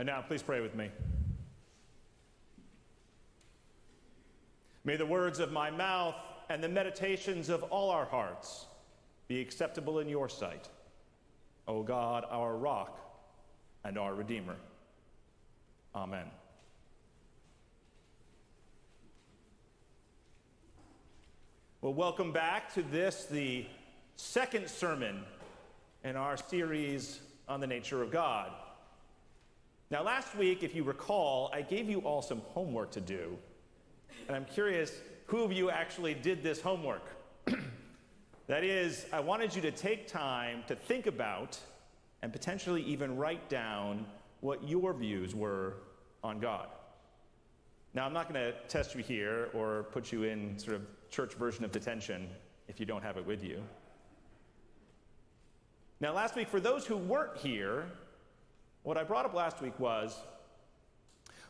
And now please pray with me. May the words of my mouth and the meditations of all our hearts be acceptable in your sight, O God, our rock and our Redeemer. Amen. Well, welcome back to this, the second sermon in our series on the nature of God. Now, last week, if you recall, I gave you all some homework to do, and I'm curious who of you actually did this homework. That is, I wanted you to take time to think about and potentially even write down what your views were on God. Now, I'm not going to test you here or put you in sort of church version of detention if you don't have it with you. Now, last week, for those who weren't here, what I brought up last week was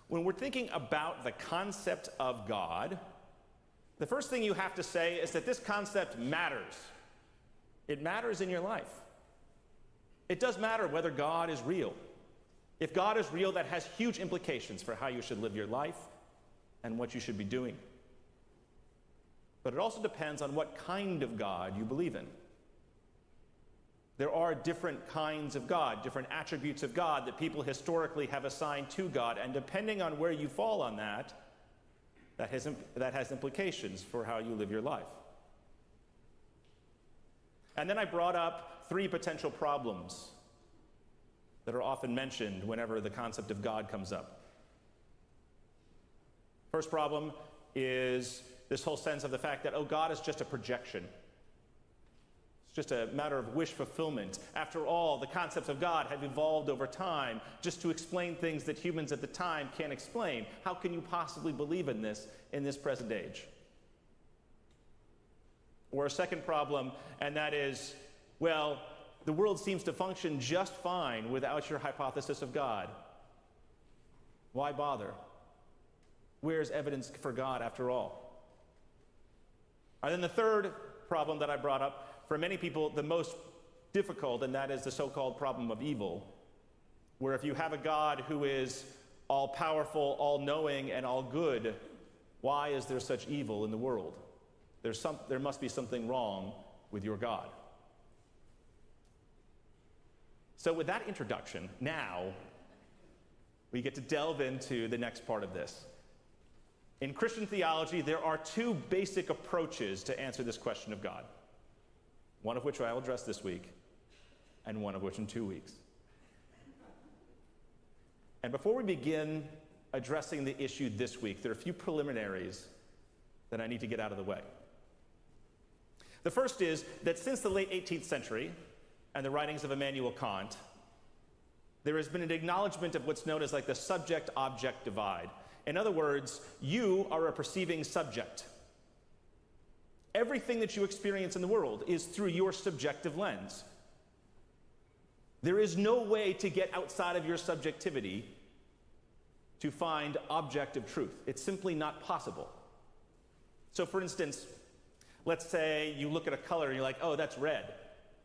when we're thinking about the concept of God, the first thing you have to say is that this concept matters. It matters in your life. It does matter whether God is real. If God is real, that has huge implications for how you should live your life and what you should be doing. But it also depends on what kind of God you believe in. There are different kinds of God, different attributes of God that people historically have assigned to God, and depending on where you fall on that has implications for how you live your life. And then I brought up three potential problems that are often mentioned whenever the concept of God comes up. First problem is this whole sense of the fact that, oh, God is just a projection. It's just a matter of wish fulfillment. After all, the concepts of God have evolved over time just to explain things that humans at the time can't explain. How can you possibly believe in this present age? Or a second problem, and that is, well, the world seems to function just fine without your hypothesis of God. Why bother? Where's evidence for God after all? And then the third problem that I brought up, for many people the most difficult, and that is the so-called problem of evil, where if you have a God who is all-powerful, all-knowing, and all-good, why is there such evil in the world? There must be something wrong with your God. So with that introduction, now we get to delve into the next part of this. In Christian theology, there are two basic approaches to answer this question of God, one of which I will address this week, and one of which in 2 weeks. And before we begin addressing the issue this week, there are a few preliminaries that I need to get out of the way. The first is that since the late 18th century and the writings of Immanuel Kant, there has been an acknowledgement of what's known as like the subject-object divide. In other words, you are a perceiving subject. Everything that you experience in the world is through your subjective lens. There is no way to get outside of your subjectivity to find objective truth. It's simply not possible. So for instance, let's say you look at a color and you're like, oh, that's red.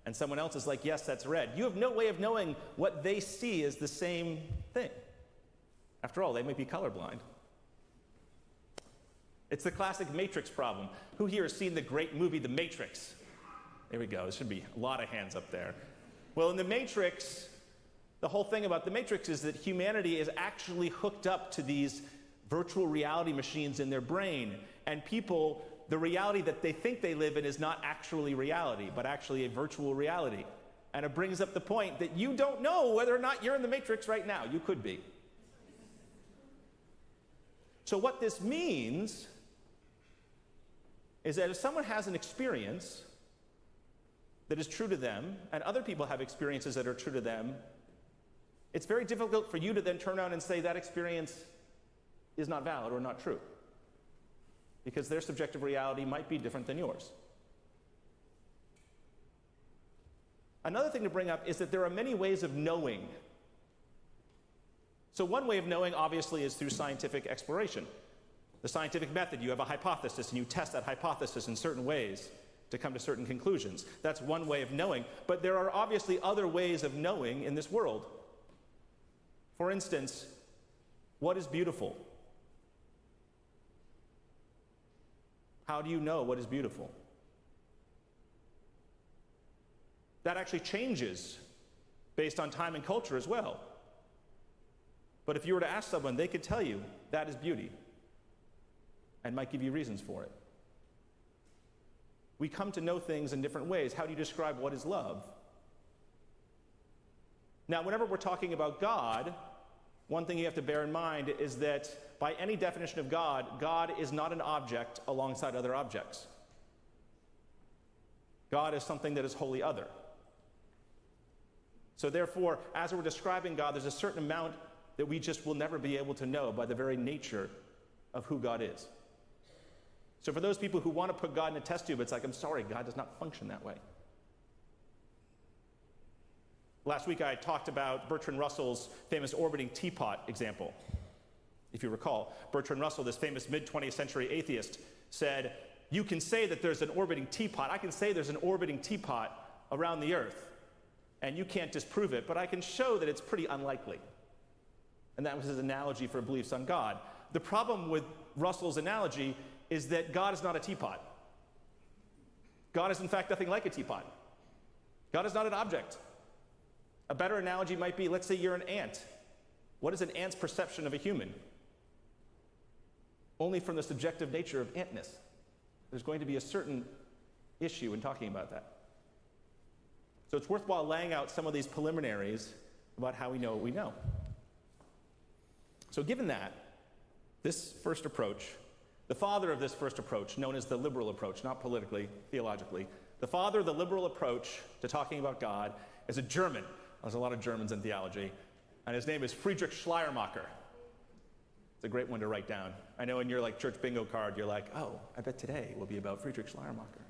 And someone else is like, yes, that's red. You have no way of knowing what they see as the same thing. After all, they may be colorblind. It's the classic Matrix problem. Who here has seen the great movie, The Matrix? There we go. There should be a lot of hands up there. Well, in The Matrix, the whole thing about The Matrix is that humanity is actually hooked up to these virtual reality machines in their brain. And people, the reality that they think they live in is not actually reality, but actually a virtual reality. And it brings up the point that you don't know whether or not you're in the Matrix right now. You could be. So what this means is that if someone has an experience that is true to them, and other people have experiences that are true to them, it's very difficult for you to then turn around and say that experience is not valid or not true, because their subjective reality might be different than yours. Another thing to bring up is that there are many ways of knowing. So one way of knowing, obviously, is through scientific exploration. The scientific method, you have a hypothesis, and you test that hypothesis in certain ways to come to certain conclusions. That's one way of knowing. But there are obviously other ways of knowing in this world. For instance, what is beautiful? How do you know what is beautiful? That actually changes based on time and culture as well. But if you were to ask someone, they could tell you that is beauty and might give you reasons for it. We come to know things in different ways. How do you describe what is love? Now, whenever we're talking about God, one thing you have to bear in mind is that by any definition of God, God is not an object alongside other objects. God is something that is wholly other. So therefore, as we're describing God, there's a certain amount that we just will never be able to know by the very nature of who God is. So for those people who want to put God in a test tube, it's like, I'm sorry, God does not function that way. Last week I talked about Bertrand Russell's famous orbiting teapot example. If you recall, Bertrand Russell, this famous mid-20th century atheist, said, you can say that there's an orbiting teapot. I can say there's an orbiting teapot around the earth, and you can't disprove it, but I can show that it's pretty unlikely. And that was his analogy for beliefs on God. The problem with Russell's analogy is that God is not a teapot. God is in fact nothing like a teapot. God is not an object. A better analogy might be, let's say you're an ant. What is an ant's perception of a human? Only from the subjective nature of antness. There's going to be a certain issue in talking about that. So it's worthwhile laying out some of these preliminaries about how we know what we know. So given that, this first approach, the father of this first approach, known as the liberal approach, not politically, theologically, the father of the liberal approach to talking about God is a German. There's a lot of Germans in theology, and his name is Friedrich Schleiermacher. It's a great one to write down. I know in your church bingo card, you're like, oh, I bet today will be about Friedrich Schleiermacher.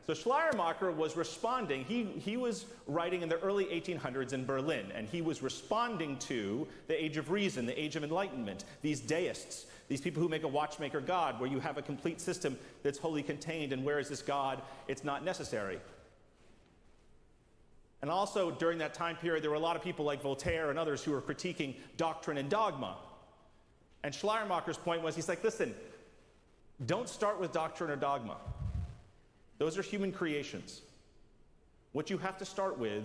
So Schleiermacher was responding, he was writing in the early 1800s in Berlin, and he was responding to the Age of Reason, the Age of Enlightenment, these deists, these people who make a watchmaker God, where you have a complete system that's wholly contained, and where is this God? It's not necessary. And also during that time period, there were a lot of people like Voltaire and others who were critiquing doctrine and dogma. And Schleiermacher's point was, he's like, listen, don't start with doctrine or dogma. Those are human creations. What you have to start with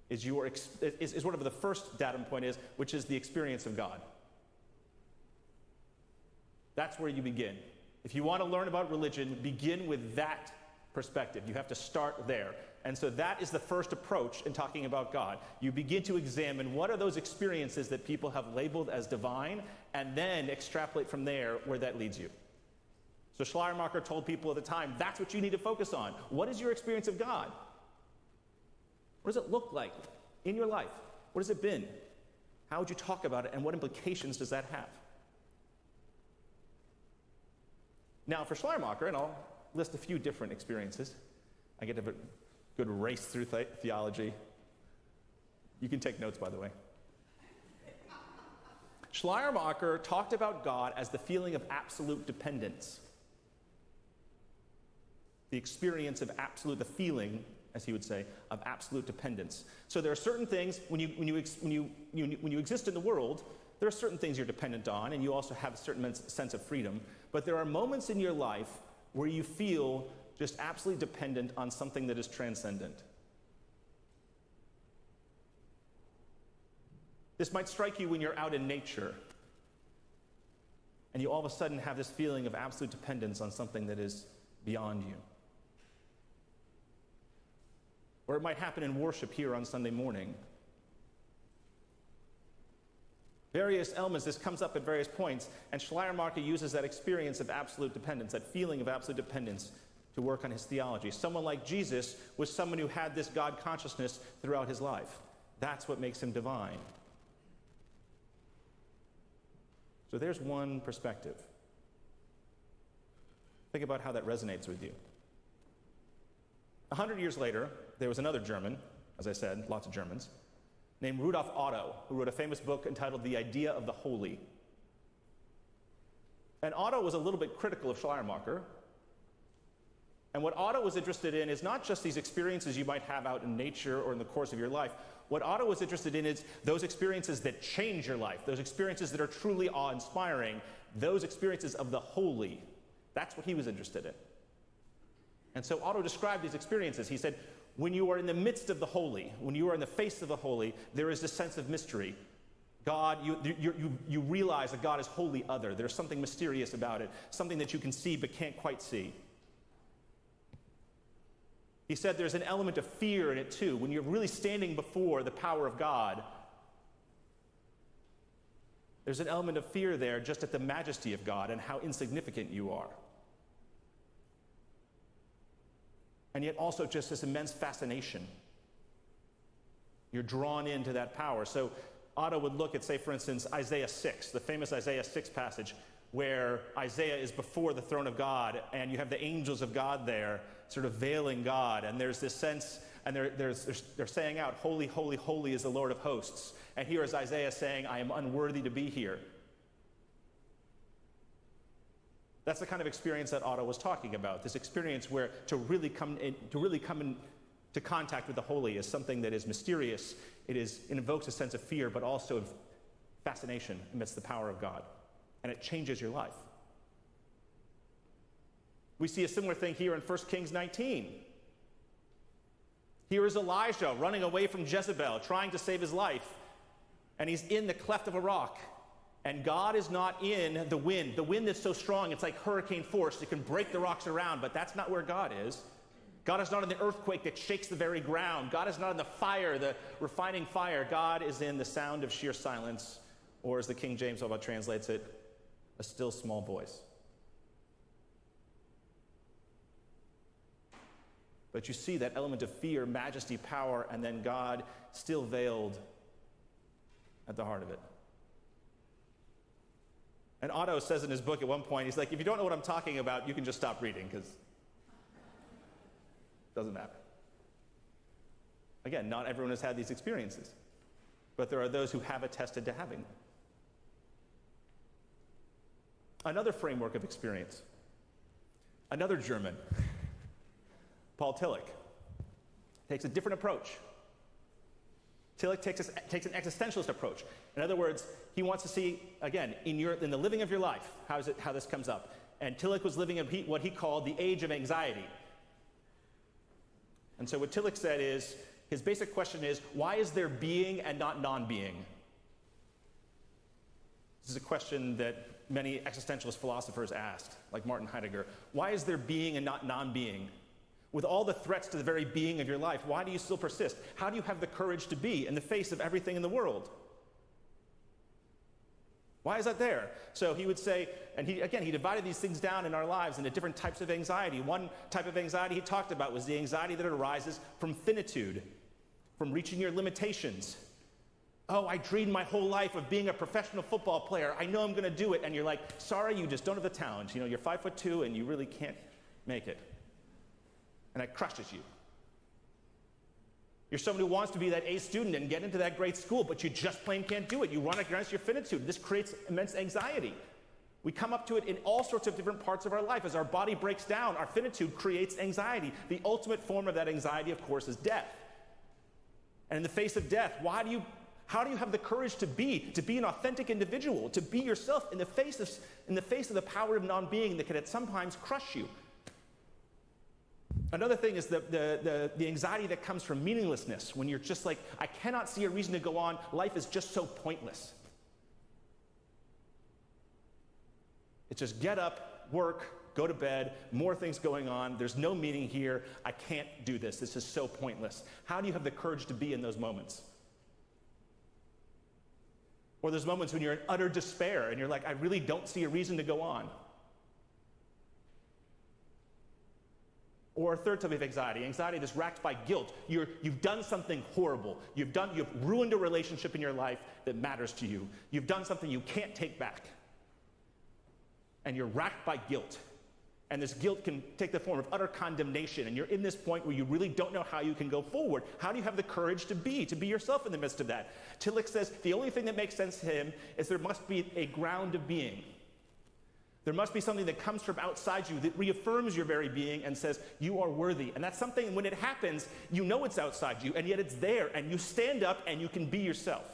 is whatever the first datum point is, which is the experience of God. That's where you begin. If you want to learn about religion, begin with that perspective. You have to start there. And so that is the first approach in talking about God. You begin to examine what are those experiences that people have labeled as divine, and then extrapolate from there where that leads you. So Schleiermacher told people at the time, that's what you need to focus on. What is your experience of God? What does it look like in your life? What has it been? How would you talk about it, and what implications does that have? Now for Schleiermacher, and I'll list a few different experiences. I get a good race through theology. You can take notes, by the way. Schleiermacher talked about God as the feeling of absolute dependence. The experience of the feeling, as he would say, of absolute dependence. So there are certain things, when you exist in the world, there are certain things you're dependent on, and you also have a certain sense of freedom. But there are moments in your life where you feel just absolutely dependent on something that is transcendent. This might strike you when you're out in nature, and you all of a sudden have this feeling of absolute dependence on something that is beyond you. Or it might happen in worship here on Sunday morning. Various elements, this comes up at various points, and Schleiermacher uses that experience of absolute dependence, that feeling of absolute dependence, to work on his theology. Someone like Jesus was someone who had this God consciousness throughout his life. That's what makes him divine. So there's one perspective. Think about how that resonates with you. 100 years later, there was another German, as I said, lots of Germans, named Rudolf Otto, who wrote a famous book entitled The Idea of the Holy. And Otto was a little bit critical of Schleiermacher, And what Otto was interested in is not just these experiences you might have out in nature or in the course of your life. What Otto was interested in is those experiences that change your life, those experiences that are truly awe-inspiring, those experiences of the holy. That's what he was interested in. And so Otto described these experiences. He said, when you are in the midst of the holy, when you are in the face of the holy, there is this sense of mystery. God, you realize that God is wholly other. There's something mysterious about it, something that you can see but can't quite see. He said there's an element of fear in it too. When you're really standing before the power of God, there's an element of fear there just at the majesty of God and how insignificant you are. And yet also just this immense fascination. You're drawn into that power. So Otto would look at, say, for instance, Isaiah 6, the famous Isaiah 6 passage, where Isaiah is before the throne of God, and you have the angels of God there, sort of veiling God, and there's this sense, and they're saying out, holy, holy, holy is the Lord of hosts. And here is Isaiah saying, I am unworthy to be here. That's the kind of experience that Otto was talking about, this experience where to really come into contact with the holy is something that is mysterious. It invokes a sense of fear, but also of fascination amidst the power of God. And it changes your life. We see a similar thing here in 1 Kings 19. Here is Elijah running away from Jezebel, trying to save his life. And he's in the cleft of a rock. And God is not in the wind that's so strong, it's like hurricane force. It can break the rocks around, but that's not where God is. God is not in the earthquake that shakes the very ground. God is not in the fire, the refining fire. God is in the sound of sheer silence, or as the King James Bible translates it, a still small voice. But you see that element of fear, majesty, power, and then God still veiled at the heart of it. And Otto says in his book at one point, he's like, if you don't know what I'm talking about, you can just stop reading, because it doesn't matter. Again, not everyone has had these experiences, but there are those who have attested to having them. Another framework of experience, another German, Paul Tillich, takes a different approach. Tillich takes an existentialist approach. In other words, he wants to see, again, in the living of your life, how this comes up. And Tillich was living in what he called the age of anxiety. And so what Tillich said is, his basic question is, why is there being and not non-being? This is a question that many existentialist philosophers asked, like Martin Heidegger. Why is there being and not non-being? With all the threats to the very being of your life, why do you still persist? How do you have the courage to be in the face of everything in the world? Why is that there? So he would say, and he divided these things down in our lives into different types of anxiety. One type of anxiety he talked about was the anxiety that arises from finitude, from reaching your limitations. Oh, I dreamed my whole life of being a professional football player. I know I'm going to do it. And you're like, sorry, you just don't have the talent. You know, you're 5'2" and you really can't make it. And it crushes you. You're someone who wants to be that A student and get into that great school, but you just plain can't do it. You run against your finitude. This creates immense anxiety. We come up to it in all sorts of different parts of our life. As our body breaks down, our finitude creates anxiety. The ultimate form of that anxiety, of course, is death. And in the face of death, how do you have the courage to be an authentic individual, to be yourself in the face of the power of non-being that can at sometimes crush you? Another thing is the anxiety that comes from meaninglessness, when you're just like, I cannot see a reason to go on. Life is just so pointless. It's just get up, work, go to bed, more things going on. There's no meaning here. I can't do this. This is so pointless. How do you have the courage to be in those moments? Or there's moments when you're in utter despair and you're like, I really don't see a reason to go on. Or a third type of anxiety that's racked by guilt. You've done something horrible. You've ruined a relationship in your life that matters to you. You've done something you can't take back. And you're racked by guilt. And this guilt can take the form of utter condemnation. And you're in this point where you really don't know how you can go forward. How do you have the courage to be yourself in the midst of that? Tillich says the only thing that makes sense to him is there must be a ground of being. There must be something that comes from outside you that reaffirms your very being and says, you are worthy. And that's something, when it happens, you know it's outside you, and yet it's there, and you stand up and you can be yourself.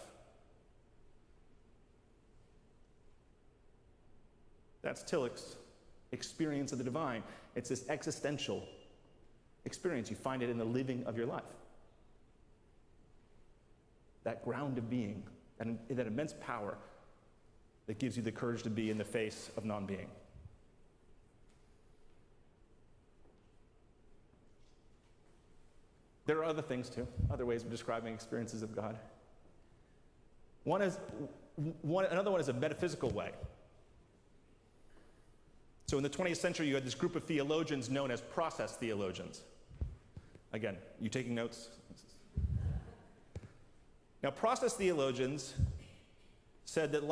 That's Tillich's experience of the divine. It's this existential experience. You find it in the living of your life. That ground of being, and that immense power that gives you the courage to be in the face of non-being. There are other things too, other ways of describing experiences of God. Another one is a metaphysical way. So in the 20th century, you had this group of theologians known as process theologians. Again, you taking notes? Now, process theologians said that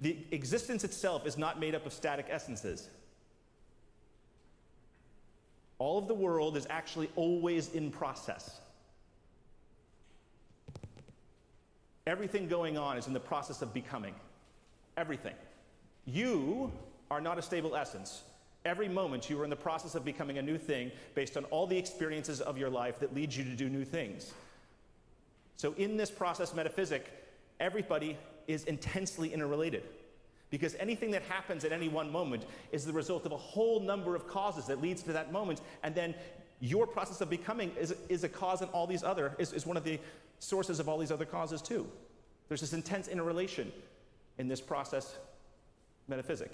the existence itself is not made up of static essences. All of the world is actually always in process. Everything going on is in the process of becoming. Everything. You are not a stable essence. Every moment you are in the process of becoming a new thing based on all the experiences of your life that lead you to do new things. So in this process metaphysic, everybody is intensely interrelated, because anything that happens at any one moment is the result of a whole number of causes that leads to that moment, and then your process of becoming is a cause in all these other, is one of the sources of all these other causes too. There's this intense interrelation in this process metaphysic.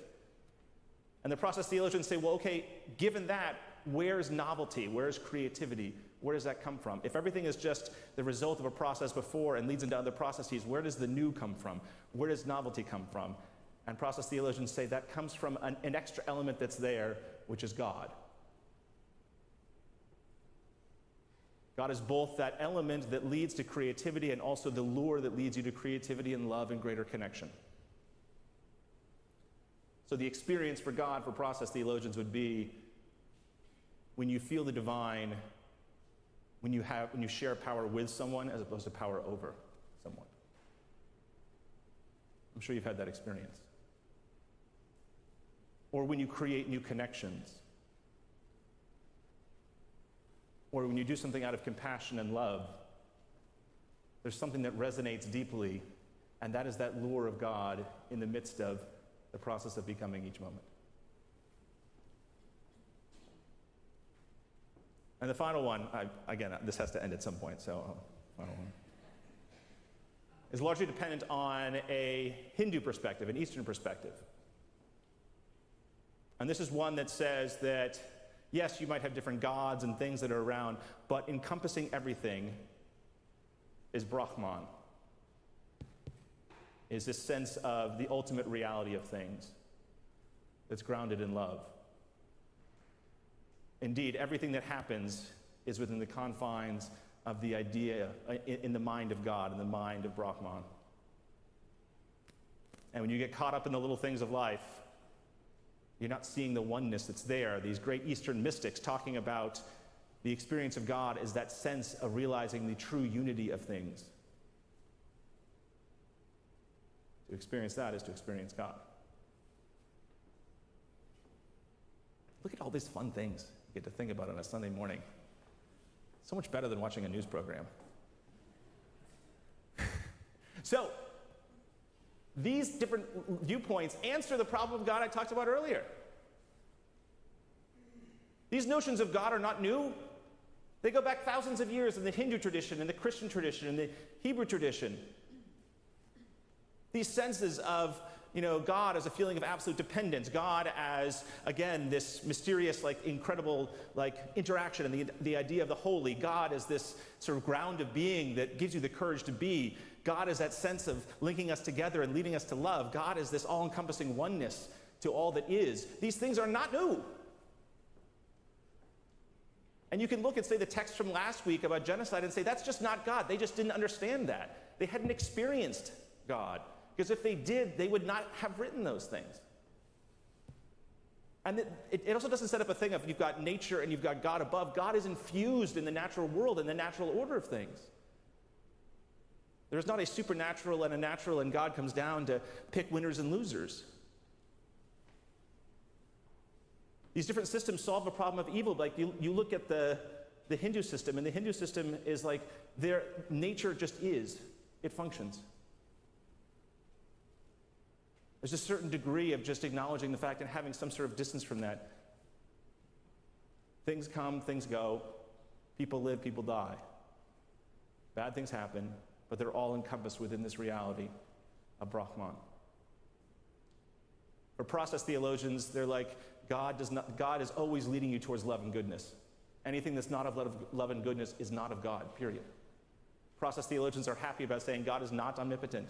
And the process theologians say, well, okay, given that, where's novelty? Where's creativity? Where does that come from? If everything is just the result of a process before and leads into other processes, where does the new come from? Where does novelty come from? And process theologians say that comes from an extra element that's there, which is God. God is both that element that leads to creativity and also the lure that leads you to creativity and love and greater connection. So the experience for God, for process theologians, would be when you feel the divine, when you share power with someone as opposed to power over someone. I'm sure you've had that experience. Or when you create new connections. Or when you do something out of compassion and love. There's something that resonates deeply, and that is that lure of God in the midst of the process of becoming each moment. And the final one, again, this has to end at some point, so final one, is largely dependent on a Hindu perspective, an Eastern perspective. And this is one that says that, yes, you might have different gods and things that are around, but encompassing everything is Brahman, is this sense of the ultimate reality of things that's grounded in love. Indeed, everything that happens is within the confines of the idea in the mind of God, in the mind of Brahman. And when you get caught up in the little things of life, you're not seeing the oneness that's there. These great Eastern mystics talking about the experience of God is that sense of realizing the true unity of things. To experience that is to experience God. Look at all these fun things you get to think about on a Sunday morning. So much better than watching a news program. So, these different viewpoints answer the problem of God I talked about earlier. These notions of God are not new. They go back thousands of years in the Hindu tradition, in the Christian tradition, in the Hebrew tradition. These senses of, God as a feeling of absolute dependence, God as, again, this mysterious, incredible, interaction, and the idea of the holy, God as this sort of ground of being that gives you the courage to be, God is that sense of linking us together and leading us to love, God is this all-encompassing oneness to all that is. These things are not new. And you can look and say the text from last week about genocide and say, that's just not God. They just didn't understand that. They hadn't experienced God. Because if they did, they would not have written those things. And it also doesn't set up a thing of you've got nature and you've got God above. God is infused in the natural world, in the natural order of things. There's not a supernatural and a natural, and God comes down to pick winners and losers. These different systems solve a problem of evil. Like you look at the Hindu system, and the Hindu system is like their nature just is. It functions. There's a certain degree of just acknowledging the fact and having some sort of distance from that. Things come, things go. People live, people die. Bad things happen, but they're all encompassed within this reality of Brahman. For process theologians, they're like, God is always leading you towards love and goodness. Anything that's not of love and goodness is not of God, period. Process theologians are happy about saying God is not omnipotent.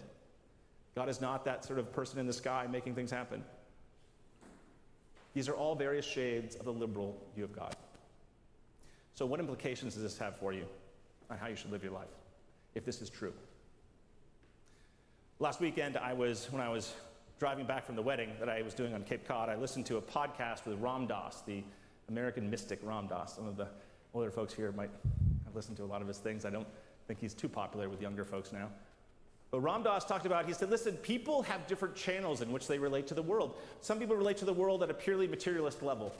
God is not that sort of person in the sky making things happen. These are all various shades of the liberal view of God. So what implications does this have for you on how you should live your life, if this is true? Last weekend, when I was driving back from the wedding that I was doing on Cape Cod, I listened to a podcast with Ram Dass, the American mystic Ram Dass. Some of the older folks here might have listened to a lot of his things. I don't think he's too popular with younger folks now. But Ram Dass talked about, he said, listen, people have different channels in which they relate to the world. Some people relate to the world at a purely materialist level.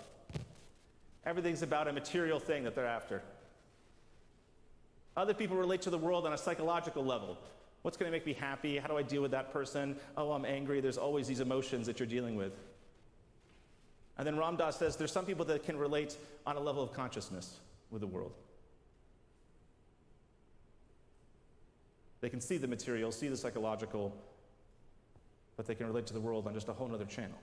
Everything's about a material thing that they're after. Other people relate to the world on a psychological level. What's going to make me happy? How do I deal with that person? Oh, I'm angry. There's always these emotions that you're dealing with. And then Ram Dass says there's some people that can relate on a level of consciousness with the world. They can see the material, see the psychological, but they can relate to the world on just a whole other channel.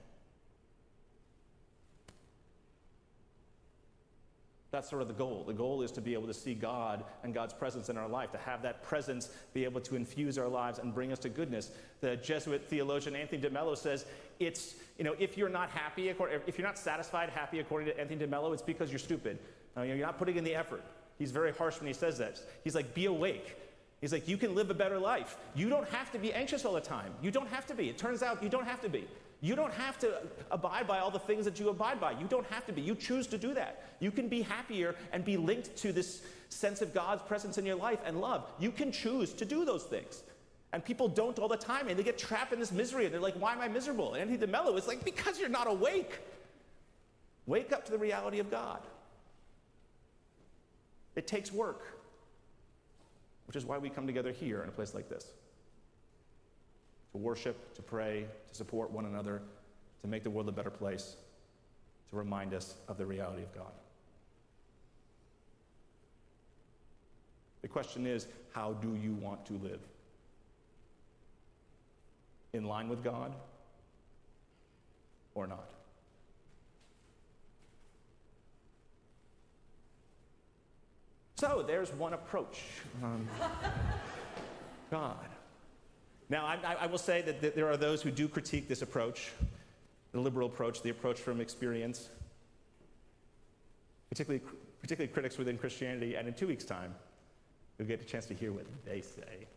That's sort of the goal. The goal is to be able to see God and God's presence in our life, to have that presence be able to infuse our lives and bring us to goodness. The Jesuit theologian Anthony de Mello says, it's, if you're not happy, if you're not satisfied, happy according to Anthony de Mello, it's because you're stupid. You're not putting in the effort. He's very harsh when he says that. He's like, be awake. He's like, you can live a better life. You don't have to be anxious all the time. You don't have to be. It turns out you don't have to be. You don't have to abide by all the things that you abide by. You don't have to be. You choose to do that. You can be happier and be linked to this sense of God's presence in your life and love. You can choose to do those things. And people don't all the time, and they get trapped in this misery, and they're like, why am I miserable? And Anthony de Mello is like, because you're not awake. Wake up to the reality of God. It takes work, which is why we come together here in a place like this. To worship, to pray, to support one another, to make the world a better place, to remind us of the reality of God. The question is, how do you want to live? In line with God or not? So there's one approach. God. Now, I will say that there are those who do critique this approach, the liberal approach, the approach from experience, particularly critics within Christianity, and in 2 weeks' time, you'll get a chance to hear what they say.